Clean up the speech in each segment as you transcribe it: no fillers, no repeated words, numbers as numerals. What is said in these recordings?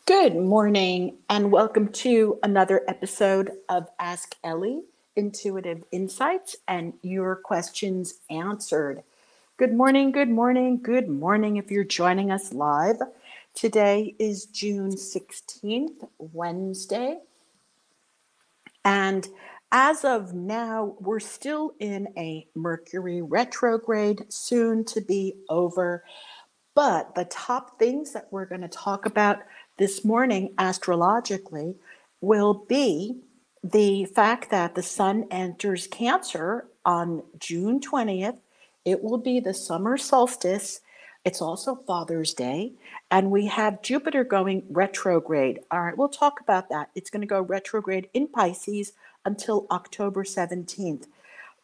Good morning, and welcome to another episode of Ask Elly Intuitive Insights and Your Questions Answered. Good morning, good morning, good morning if you're joining us live. Today is June 16th, Wednesday, and as of now, we're still in a Mercury retrograde, soon to be over. But the top things that we're going to talk about this morning astrologically will be the fact that the sun enters Cancer on June 20th. It will be the summer solstice. It's also Father's Day. And we have Jupiter going retrograde. All right, we'll talk about that. It's going to go retrograde in Pisces until October 17th.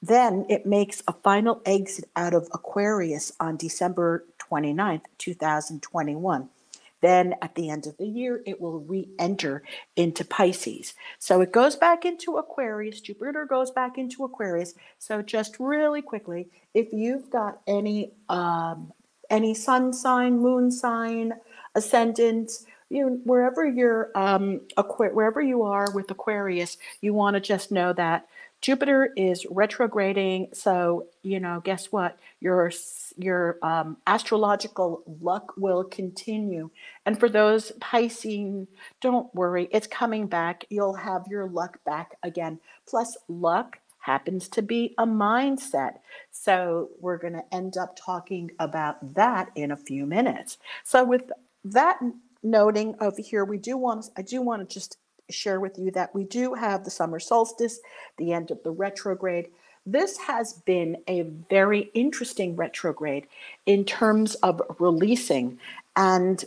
Then it makes a final exit out of Aquarius on December 29th, 2021. Then at the end of the year, it will re-enter into Pisces. So it goes back into Aquarius. Jupiter goes back into Aquarius. So just really quickly, if you've got any sun sign, moon sign, ascendant, wherever wherever you are with Aquarius, you want to just know that Jupiter is retrograding, so guess what? Your astrological luck will continue. And for those Piscean, don't worry, it's coming back. You'll have your luck back again. Plus, luck happens to be a mindset. So we're going to end up talking about that in a few minutes. So with that noting of here, I do want to just share with you that we do have the summer solstice, the end of the retrograde. This has been a very interesting retrograde in terms of releasing. And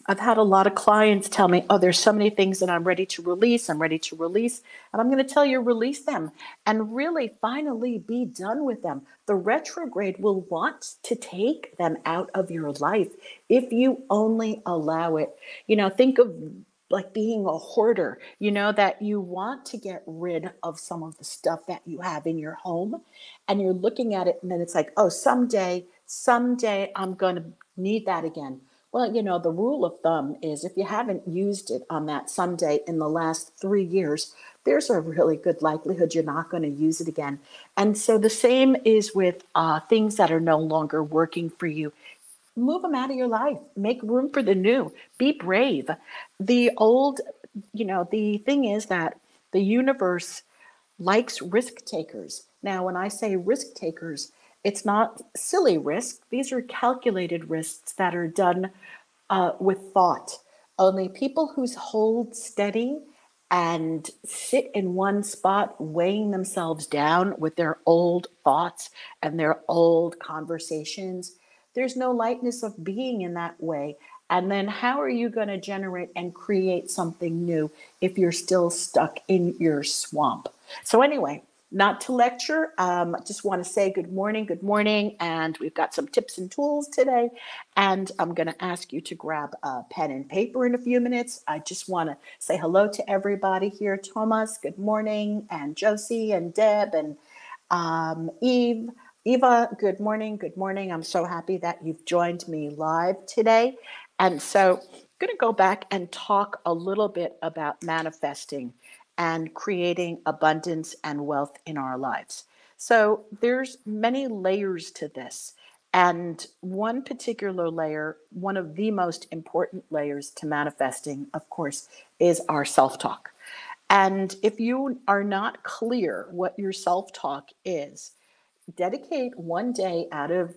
I've had a lot of clients tell me, oh, there's so many things that I'm ready to release. I'm ready to release. And I'm going to tell you, release them and really finally be done with them. The retrograde will want to take them out of your life if you only allow it. Think of like being a hoarder, that you want to get rid of some of the stuff that you have in your home, and you're looking at it and then it's like, oh, someday I'm going to need that again. Well, the rule of thumb is if you haven't used it on that someday in the last 3 years, there's a really good likelihood you're not going to use it again. And so the same is with things that are no longer working for you. Move them out of your life. Make room for the new. Be brave. The thing is that the universe likes risk takers. Now, when I say risk takers, it's not silly risk. These are calculated risks that are done with thought. Only people who hold steady and sit in one spot, weighing themselves down with their old thoughts and their old conversations, there's no lightness of being in that way. And then how are you going to generate and create something new if you're still stuck in your swamp? So anyway, not to lecture, just want to say good morning, and we've got some tips and tools today, and I'm going to ask you to grab a pen and paper in a few minutes. I just want to say hello to everybody here. Thomas, good morning, and Josie and Deb and Eva, good morning, good morning. I'm so happy that you've joined me live today. And so I'm going to go back and talk a little bit about manifesting and creating abundance and wealth in our lives. So there's many layers to this. And one particular layer, one of the most important layers to manifesting, of course, is our self-talk. And if you are not clear what your self-talk is, dedicate one day out of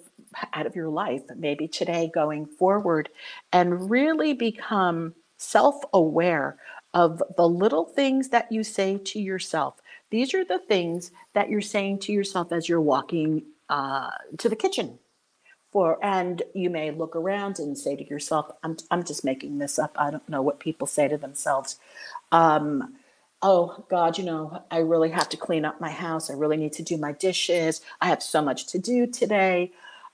your life, maybe today going forward, and really become self-aware of the little things that you say to yourself. These are the things that you're saying to yourself as you're walking to the kitchen. And you may look around and say to yourself, I'm just making this up. I don't know what people say to themselves. Oh God, I really have to clean up my house. I really need to do my dishes. I have so much to do today.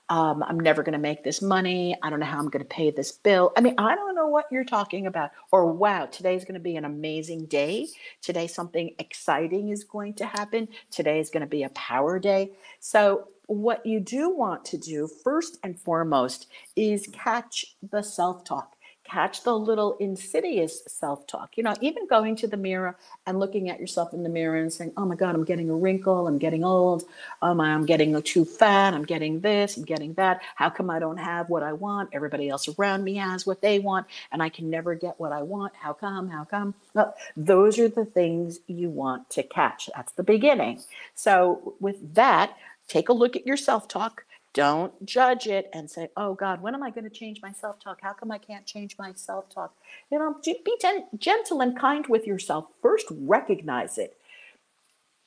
I'm never going to make this money. I don't know how I'm going to pay this bill. I mean, I don't know what you're talking about. Or, wow, today's going to be an amazing day. Today, something exciting is going to happen. Today is going to be a power day. So what you do want to do first and foremost is catch the self-talk. Catch the little insidious self-talk. Even going to the mirror and looking at yourself in the mirror and saying, oh my God, I'm getting a wrinkle, I'm getting old, oh my, I'm getting too fat, I'm getting this, I'm getting that. How come I don't have what I want? Everybody else around me has what they want, and I can never get what I want. How come? How come? Well, those are the things you want to catch. That's the beginning. So with that, take a look at your self-talk. Don't judge it and say, oh God, when am I going to change my self-talk? How come I can't change my self-talk? Be gentle and kind with yourself. First, recognize it.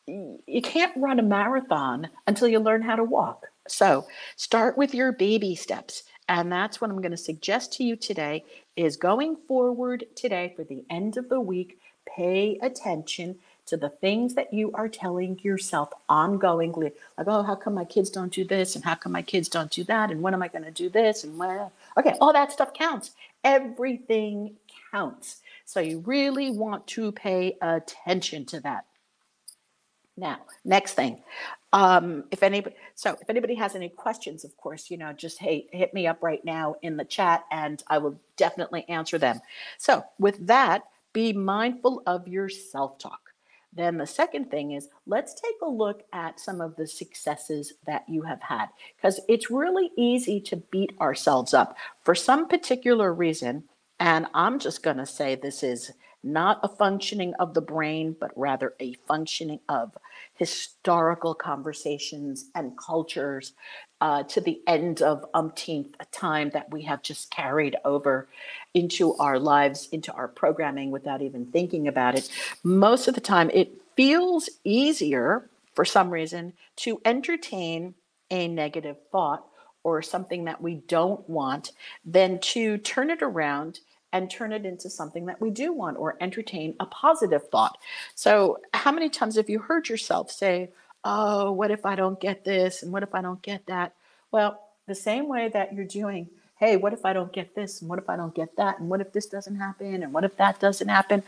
You can't run a marathon until you learn how to walk. So start with your baby steps. And that's what I'm going to suggest to you today is going forward today for the end of the week, pay attention to the things that you are telling yourself ongoingly. Like, oh, how come my kids don't do this? And how come my kids don't do that? And when am I going to do this? And when? Okay, all that stuff counts. Everything counts. So you really want to pay attention to that. Now, next thing, if anybody has any questions, of course, just hit me up right now in the chat, and I will definitely answer them. So, with that, be mindful of your self-talk. Then the second thing is let's take a look at some of the successes that you have had, because it's really easy to beat ourselves up for some particular reason. And I'm just going to say this is not a functioning of the brain, but rather a functioning of historical conversations and cultures to the end of umpteenth time that we have just carried over into our lives, into our programming without even thinking about it. Most of the time, it feels easier for some reason to entertain a negative thought or something that we don't want than to turn it around and turn it into something that we do want or entertain a positive thought. So how many times have you heard yourself say, oh, what if I don't get this? And what if I don't get that? Well, the same way that you're doing, hey, what if I don't get this? And what if I don't get that? And what if this doesn't happen? And what if that doesn't happen?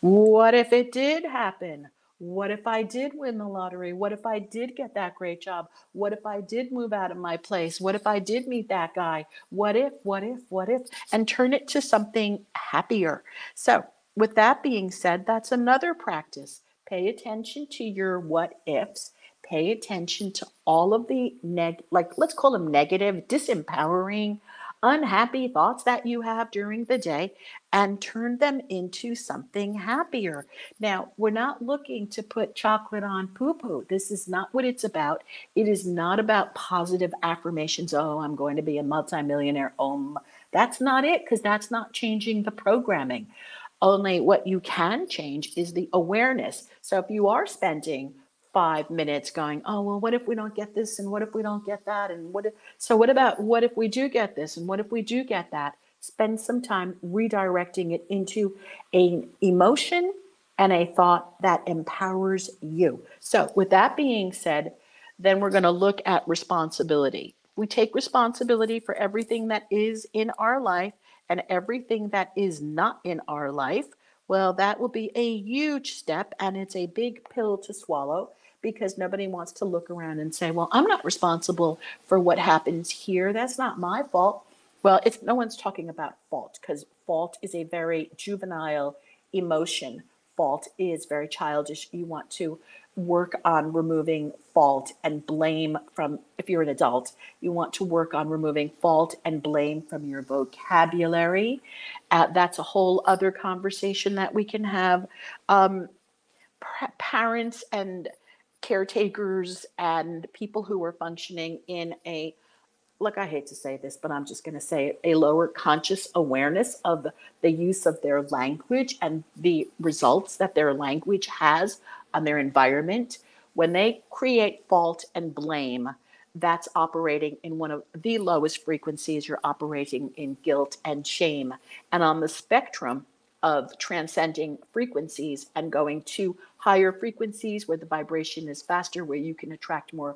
What if it did happen? What if I did win the lottery? What if I did get that great job? What if I did move out of my place? What if I did meet that guy? What if, what if, what if? And turn it to something happier. So, with that being said, that's another practice. Pay attention to your what ifs. Pay attention to all of the let's call them negative, disempowering, unhappy thoughts that you have during the day and turn them into something happier. Now, we're not looking to put chocolate on poo-poo. This is not what it's about. It is not about positive affirmations. Oh, I'm going to be a multimillionaire. That's not it, because that's not changing the programming. Only what you can change is the awareness. So if you are spending 5 minutes going, oh, well, what if we don't get this? And what if we don't get that? And what if we do get this? And what if we do get that? Spend some time redirecting it into an emotion and a thought that empowers you. So with that being said, then we're going to look at responsibility. We take responsibility for everything that is in our life and everything that is not in our life. Well, that will be a huge step, and it's a big pill to swallow, because nobody wants to look around and say, well, I'm not responsible for what happens here. That's not my fault. Well, no one's talking about fault, because fault is a very juvenile emotion. Fault is very childish. You want to work on removing fault and blame from, if you're an adult, you want to work on removing fault and blame from your vocabulary. That's a whole other conversation that we can have. Parents and caretakers and people who are functioning in a, look, I hate to say this, but I'm just going to say it, a lower conscious awareness of the use of their language and the results that their language has on their environment. When they create fault and blame, that's operating in one of the lowest frequencies. You're operating in guilt and shame. And on the spectrum of transcending frequencies and going to higher frequencies where the vibration is faster, where you can attract more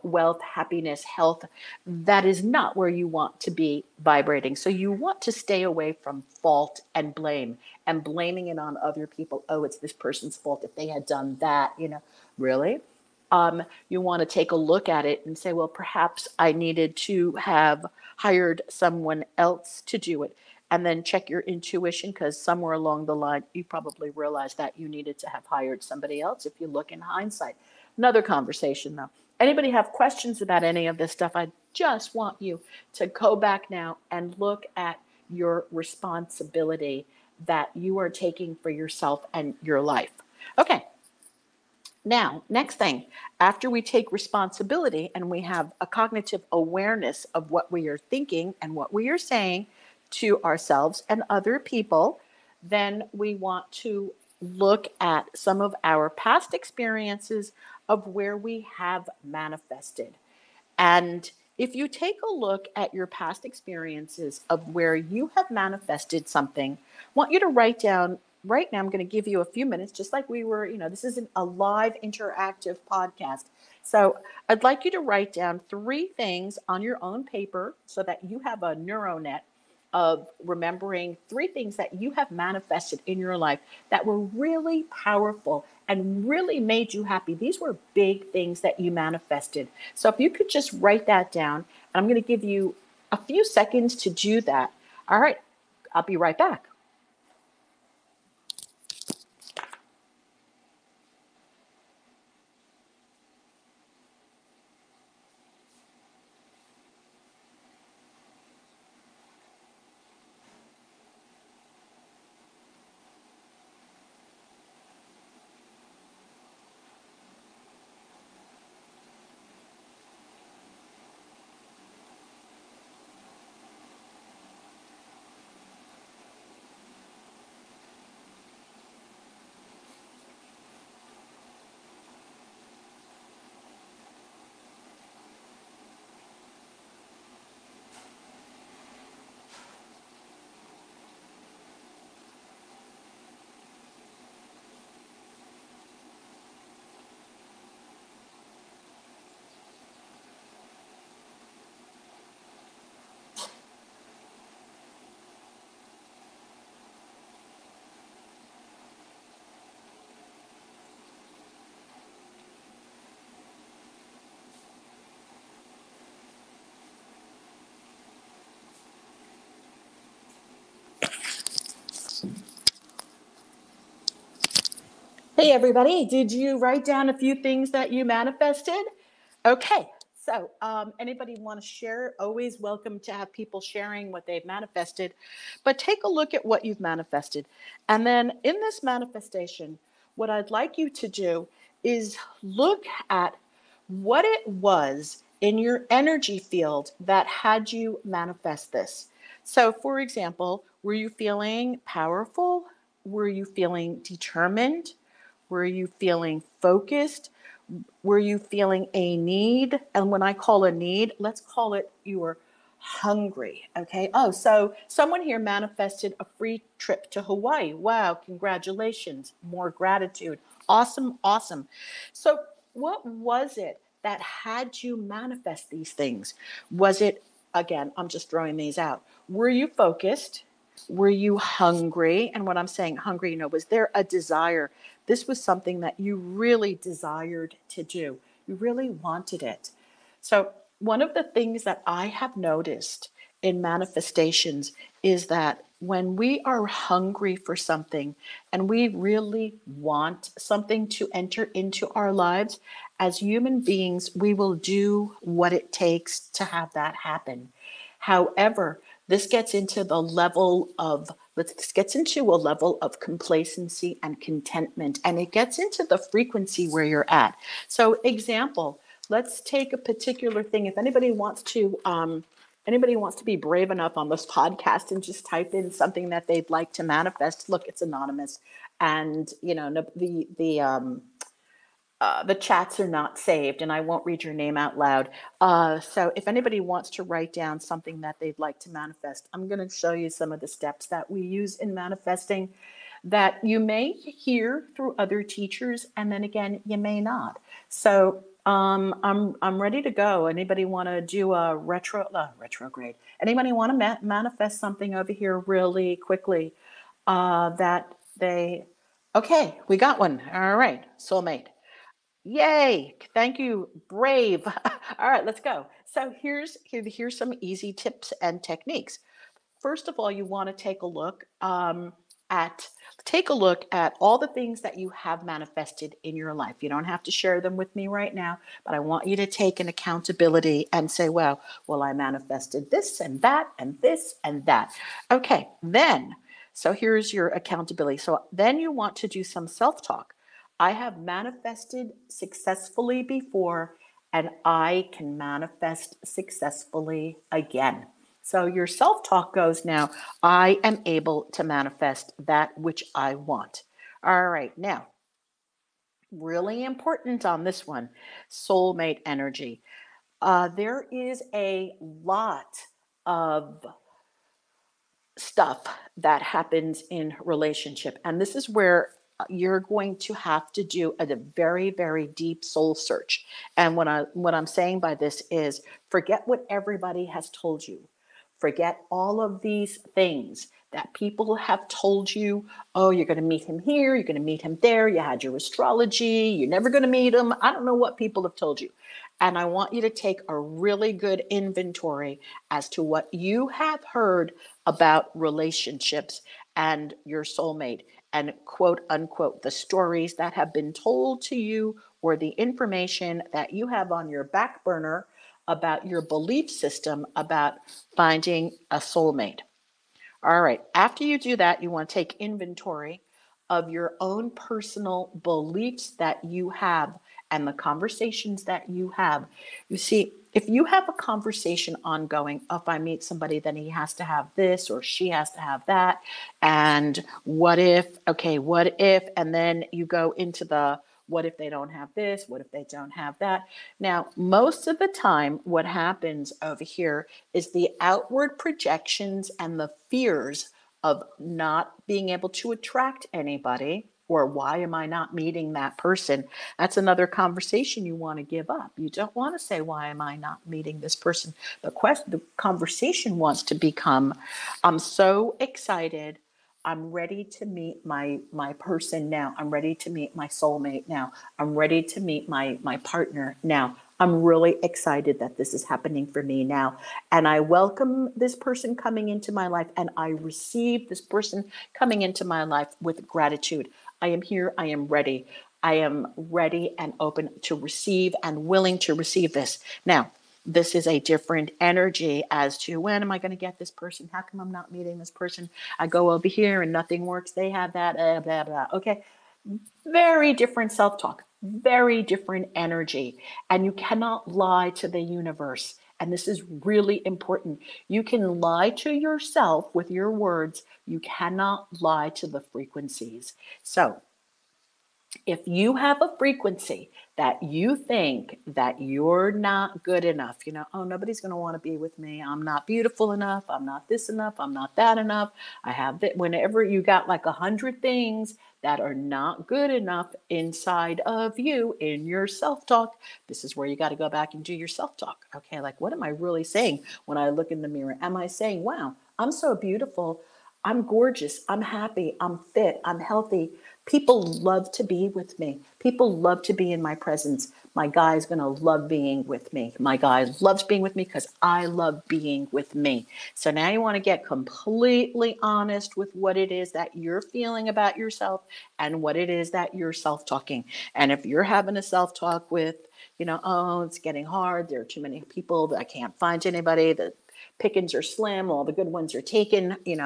wealth, happiness, health, that is not where you want to be vibrating. So you want to stay away from fault and blame and blaming it on other people. Oh, it's this person's fault if they had done that, really? You want to take a look at it and say, well, perhaps I needed to have hired someone else to do it. And then check your intuition, because somewhere along the line, you probably realized that you needed to have hired somebody else if you look in hindsight. Another conversation, though. Anybody have questions about any of this stuff? I just want you to go back now and look at your responsibility that you are taking for yourself and your life. Okay. Now, next thing, after we take responsibility and we have a cognitive awareness of what we are thinking and what we are saying to ourselves and other people, then we want to look at some of our past experiences of where we have manifested. And if you take a look at your past experiences of where you have manifested something, I want you to write down right now. I'm going to give you a few minutes, just like we were, this isn't a live interactive podcast. So I'd like you to write down 3 things on your own paper so that you have a neural net of remembering 3 things that you have manifested in your life that were really powerful and really made you happy. These were big things that you manifested. So if you could just write that down, and I'm going to give you a few seconds to do that. All right, I'll be right back. Hey, everybody, did you write down a few things that you manifested? Okay, so anybody want to share? Always welcome to have people sharing what they've manifested, but take a look at what you've manifested. And then in this manifestation, what I'd like you to do is look at what it was in your energy field that had you manifest this. So, for example, were you feeling powerful? Were you feeling determined? Were you feeling focused? Were you feeling a need? And when I call a need, let's call it you were hungry. Okay. Oh, so someone here manifested a free trip to Hawaii. Wow. Congratulations. More gratitude. Awesome. Awesome. So, what was it that had you manifest these things? Was it, again, I'm just throwing these out. Were you focused? Were you hungry? And when I'm saying hungry, was there a desire? This was something that you really desired to do. You really wanted it. So, one of the things that I have noticed in manifestations is that when we are hungry for something and we really want something to enter into our lives, as human beings, we will do what it takes to have that happen. However, this gets into the level of this gets into a level of complacency and contentment, and it gets into the frequency where you're at. So, example, let's take a particular thing. If anybody wants to be brave enough on this podcast and just type in something that they'd like to manifest. Look, it's anonymous, and the chats are not saved, and I won't read your name out loud. So if anybody wants to write down something that they'd like to manifest, I'm going to show you some of the steps that we use in manifesting that you may hear through other teachers, and then again, you may not. So I'm ready to go. Anybody want to do a retrograde? Anybody want to manifest something over here really quickly? That they Okay, we got one. All right, soulmate. Yay. Thank you. Brave. All right, let's go. So here's some easy tips and techniques. First of all, you want to at take a look at all the things that you have manifested in your life. You don't have to share them with me right now, but I want you to take an accountability and say, well, I manifested this and that and this and that. Okay, then, so here's your accountability. So then you want to do some self-talk. I have manifested successfully before, and I can manifest successfully again. So your self talk goes now, I am able to manifest that which I want. All right, now, really important on this one, soulmate energy. There is a lot of stuff that happens in relationship, and this is where you're going to have to do a very, very deep soul search. And what I'm saying by this is, forget what everybody has told you. Forget all of these things that people have told you. Oh, you're going to meet him here, you're going to meet him there, you had your astrology, you're never going to meet him. I don't know what people have told you. And I want you to take a really good inventory as to what you have heard about relationships and your soulmate, and quote unquote, the stories that have been told to you, or the information that you have on your back burner about your belief system about finding a soulmate. All right. After you do that, you want to take inventory of your own personal beliefs that you have and the conversations that you have. You see, if you have a conversation ongoing, if I meet somebody, then he has to have this or she has to have that. And what if, and then you go into the what if they don't have this? What if they don't have that? Now, most of the time, what happens over here is the outward projections and the fears of not being able to attract anybody, or why am I not meeting that person? That's another conversation you want to give up. You don't want to say, why am I not meeting this person? The conversation wants to become, I'm so excited. I'm ready to meet my person now. I'm ready to meet my soulmate now. I'm ready to meet my partner now. I'm really excited that this is happening for me now. And I welcome this person coming into my life, and I receive this person coming into my life with gratitude. I am here. I am ready. I am ready and open to receive and willing to receive this. Now, this is a different energy as to, when am I going to get this person? How come I'm not meeting this person? I go over here and nothing works. They have that, blah, blah, blah. Okay. Very different self talk, very different energy. And you cannot lie to the universe. And this is really important. You can lie to yourself with your words. You cannot lie to the frequencies. So, if you have a frequency that you think that you're not good enough, oh, nobody's going to want to be with me. I'm not beautiful enough. I'm not this enough. I'm not that enough. I have that. Whenever you got like 100 things that are not good enough inside of you in your self-talk, this is where you got to go back and do your self-talk. Okay, like, what am I really saying when I look in the mirror? Am I saying, wow, I'm so beautiful. I'm gorgeous. I'm happy. I'm fit. I'm healthy. People love to be with me. People love to be in my presence. My guy's going to love being with me. My guy loves being with me because I love being with me. So now you want to get completely honest with what it is that you're feeling about yourself and what it is that you're self-talking. And if you're having a self-talk with, oh, it's getting hard. There are too many people. I can't find anybody. The pickings are slim. All the good ones are taken. You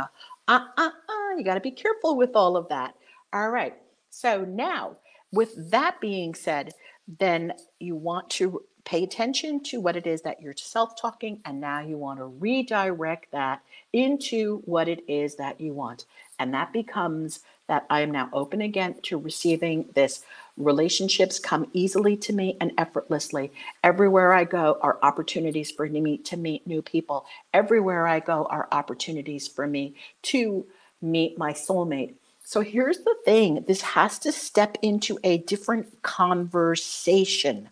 got to be careful with all of that. All right. So now, with that being said, then you want to pay attention to what it is that you're self-talking, and now you want to redirect that into what it is that you want. And that becomes that I am now open again to receiving this. Relationships come easily to me and effortlessly. Everywhere I go are opportunities for me to meet new people. Everywhere I go are opportunities for me to meet my soulmate. So here's the thing. This has to step into a different conversation.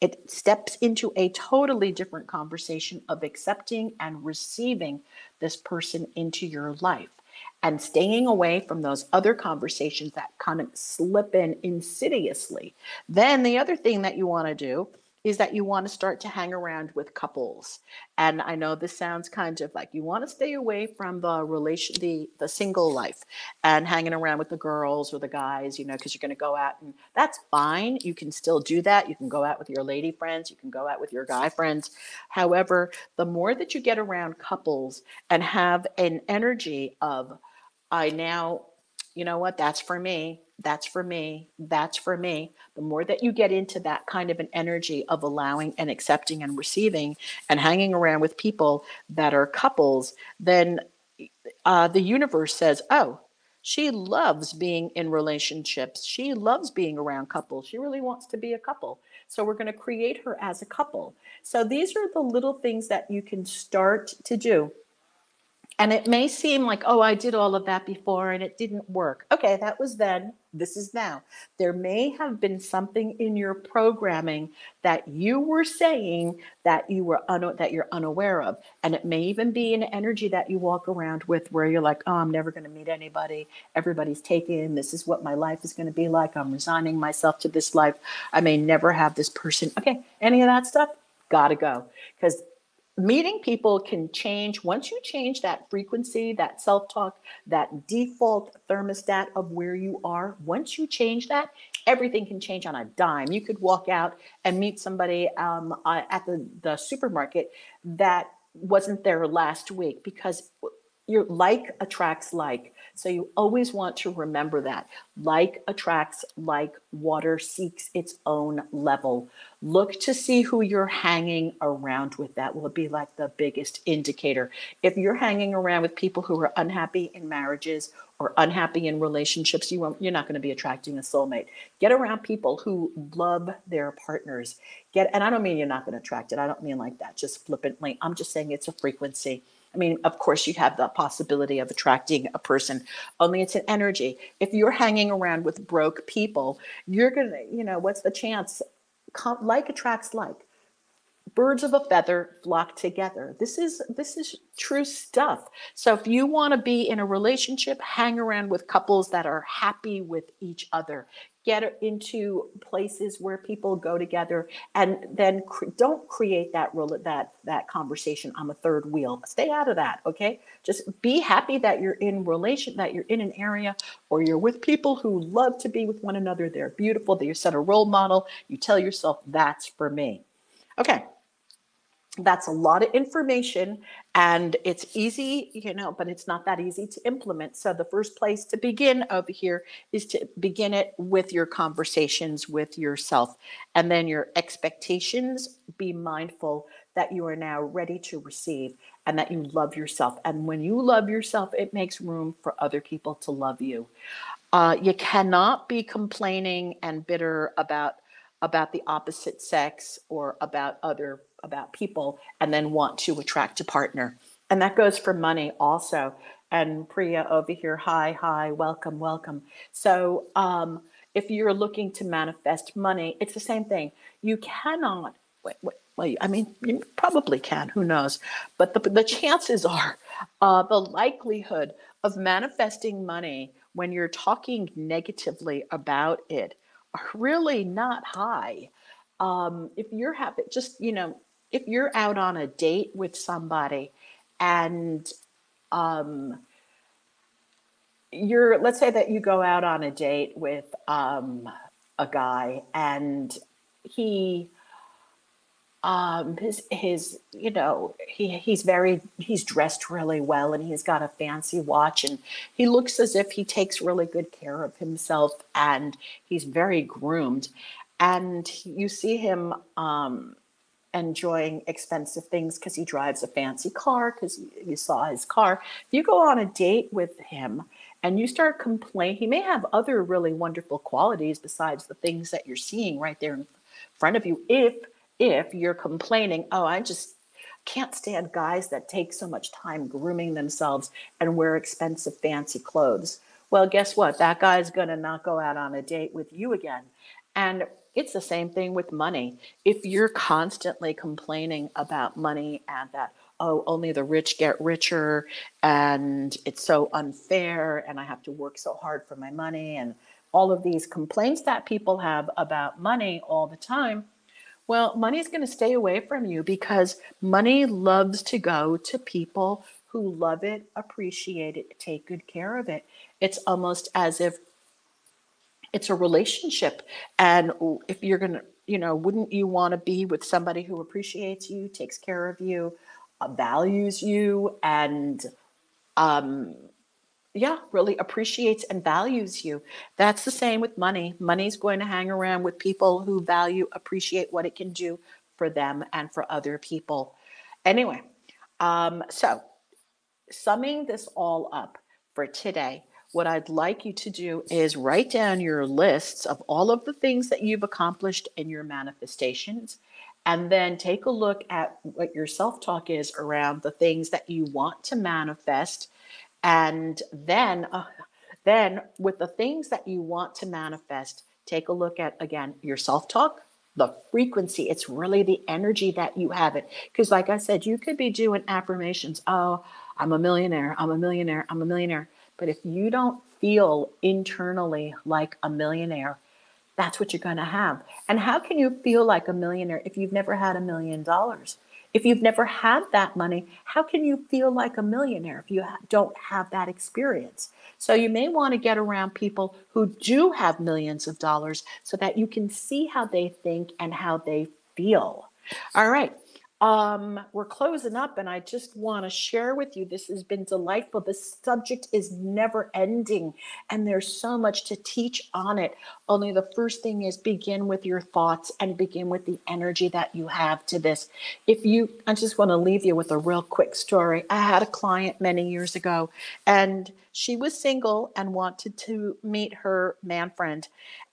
It steps into a totally different conversation of accepting and receiving this person into your life. and staying away from those other conversations that kind of slip in insidiously. Then the other thing that you want to do is that you want to start to hang around with couples. And I know this sounds kind of like you want to stay away from the single life and hanging around with the girls or the guys, because you're going to go out, and that's fine. You can still do that. You can go out with your lady friends, you can go out with your guy friends. However, the more that you get around couples and have an energy of, I now, you know what, that's for me, that's for me, that's for me. The more that you get into that kind of an energy of allowing and accepting and receiving and hanging around with people that are couples, then the universe says, oh, she loves being in relationships. She loves being around couples. She really wants to be a couple. So we're going to create her as a couple. So these are the little things that you can start to do. And it may seem like, oh, I did all of that before and it didn't work. Okay, that was then. This is now. There may have been something in your programming that you were saying that that you're unaware of, and it may even be an energy that you walk around with where you're like, oh, I'm never going to meet anybody. Everybody's taken. This is what my life is going to be like. I'm resigning myself to this life. I may never have this person. Okay, any of that stuff, gotta go, because meeting people can change. Once you change that frequency, that self-talk, that default thermostat of where you are, once you change that, everything can change on a dime. You could walk out and meet somebody at the supermarket that wasn't there last week, because your like attracts like. So you always want to remember that. Like attracts like. Water seeks its own level. Look to see who you're hanging around with. That will be like the biggest indicator. If you're hanging around with people who are unhappy in marriages or unhappy in relationships, you're not going to be attracting a soulmate. Get around people who love their partners. And I don't mean you're not going to attract it. I don't mean like that, just flippantly. I'm just saying it's a frequency. I mean, of course, you have the possibility of attracting a person, only it's an energy. If you're hanging around with broke people, you're going to, what's the chance? Like attracts like. Birds of a feather flock together. This is true stuff. So if you want to be in a relationship, hang around with couples that are happy with each other. Get into places where people go together, and then don't create that conversation. I'm a third wheel. Stay out of that, okay? Just be happy that you're in an area, or you're with people who love to be with one another. They're beautiful. They set a role model. You tell yourself, that's for me. Okay. That's a lot of information, and it's easy, but it's not that easy to implement. So the first place to begin over here is to begin it with your conversations with yourself, and then your expectations. Be mindful that you are now ready to receive and that you love yourself. And when you love yourself, it makes room for other people to love you. You cannot be complaining and bitter about the opposite sex or about people and then want to attract a partner. And that goes for money also. And Priya over here, hi, welcome, welcome. So if you're looking to manifest money, it's the same thing. You cannot. Well, I mean, you probably can, who knows? But the chances are, the likelihood of manifesting money when you're talking negatively about it are really not high. If you're happy, if you're out on a date with somebody and let's say that you go out on a date with a guy, and he he's dressed really well, and he's got a fancy watch, and he looks as if he takes really good care of himself, and he's very groomed, and you see him enjoying expensive things because he drives a fancy car, because you saw his car. If you go on a date with him and you start complaining, he may have other really wonderful qualities besides the things that you're seeing right there in front of you. If you're complaining, oh, I just can't stand guys that take so much time grooming themselves and wear expensive fancy clothes. Well, guess what? That guy's going to not go out on a date with you again. And it's the same thing with money. If you're constantly complaining about money and that, oh, only the rich get richer, and it's so unfair, and I have to work so hard for my money, and all of these complaints that people have about money all the time. Well, money's going to stay away from you because money loves to go to people who love it, appreciate it, take good care of it. It's almost as if it's a relationship. And if you're going to, wouldn't you want to be with somebody who appreciates you, takes care of you, values you, and yeah, really appreciates and values you? That's the same with money. Money's going to hang around with people who value, appreciate what it can do for them and for other people. Anyway, so summing this all up for today, what I'd like you to do is write down your lists of all of the things that you've accomplished in your manifestations, and then take a look at what your self-talk is around the things that you want to manifest. And then with the things that you want to manifest, take a look at, again, your self-talk, the frequency. It's really the energy that you have it. Because like I said, you could be doing affirmations. Oh, I'm a millionaire. I'm a millionaire. I'm a millionaire. But if you don't feel internally like a millionaire, that's what you're going to have. And how can you feel like a millionaire if you've never had $1 million? If you've never had that money, how can you feel like a millionaire if you don't have that experience? So you may want to get around people who do have millions of dollars so that you can see how they think and how they feel. All right. We're closing up, and I just want to share with you, this has been delightful. This subject is never ending, and there's so much to teach on it. Only the first thing is begin with your thoughts and begin with the energy that you have to this. I just want to leave you with a real quick story. I had a client many years ago, and she was single and wanted to meet her man friend.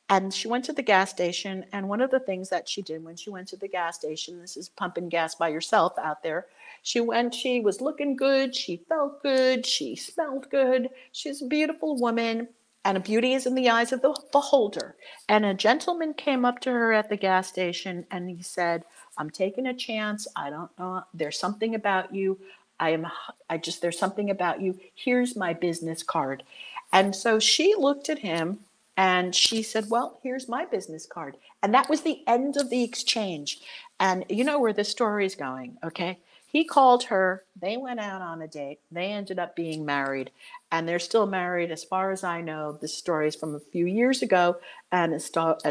And she went to the gas station, and one of the things that she did when she went to the gas station, this is pumping gas by yourself out there, she was looking good, she felt good, she smelled good, she's a beautiful woman, and a beauty is in the eyes of the beholder. And a gentleman came up to her at the gas station, and he said, I'm taking a chance, I don't know, there's something about you, there's something about you, here's my business card. And so she looked at him, and she said, well, here's my business card. And that was the end of the exchange. And you know where this story is going, okay? He called her. They went out on a date. They ended up being married. And they're still married. As far as I know, this story is from a few years ago. And as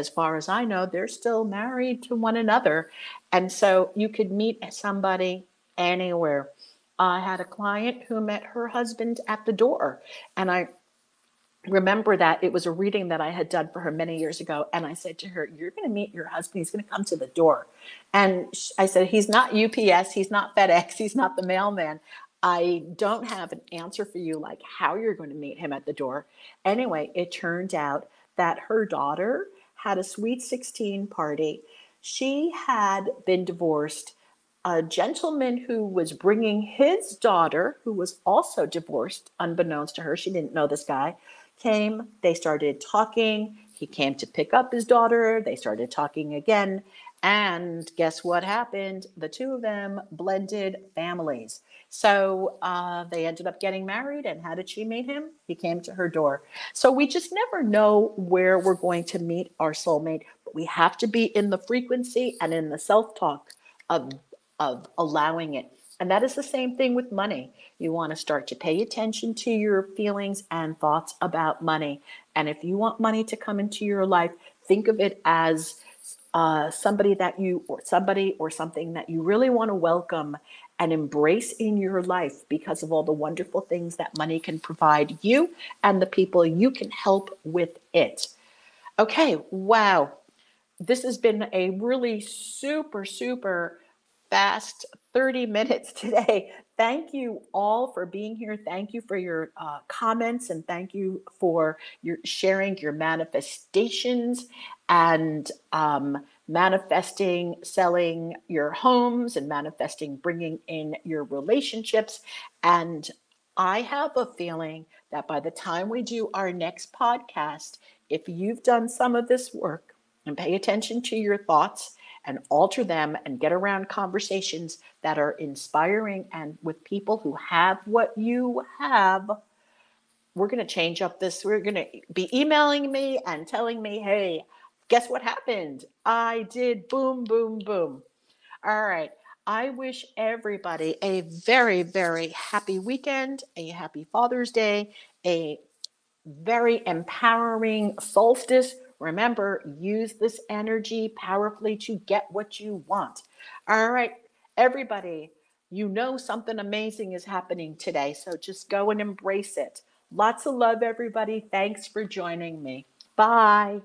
far as I know, they're still married to one another. And so you could meet somebody anywhere. I had a client who met her husband at the door. And I remember that it was a reading that I had done for her many years ago. And I said to her, you're going to meet your husband. He's going to come to the door. And I said, he's not UPS. He's not FedEx. He's not the mailman. I don't have an answer for you, like how you're going to meet him at the door. Anyway, it turned out that her daughter had a sweet 16 party. She had been divorced. A gentleman who was bringing his daughter, who was also divorced, unbeknownst to her, she didn't know this guy, came. They started talking. He came to pick up his daughter. They started talking again. And guess what happened? The two of them blended families. So they ended up getting married. And how did she meet him? He came to her door. So we just never know where we're going to meet our soulmate, but we have to be in the frequency and in the self-talk of allowing it. And that is the same thing with money. You want to start to pay attention to your feelings and thoughts about money. And if you want money to come into your life, think of it as somebody or something that you really want to welcome and embrace in your life because of all the wonderful things that money can provide you and the people you can help with it. Okay, wow. This has been a really super, super fast 30 minutes today. Thank you all for being here. Thank you for your comments, and thank you for your sharing your manifestations and manifesting selling your homes and manifesting bringing in your relationships. And I have a feeling that by the time we do our next podcast, if you've done some of this work and pay attention to your thoughts and alter them and get around conversations that are inspiring and with people who have what you have, we're going to change up this. We're going to be emailing me and telling me, hey, guess what happened? I did boom, boom, boom. All right. I wish everybody a very, very happy weekend, a happy Father's Day, a very empowering solstice. Remember, use this energy powerfully to get what you want. All right, everybody, you know something amazing is happening today, so just go and embrace it. Lots of love, everybody. Thanks for joining me. Bye.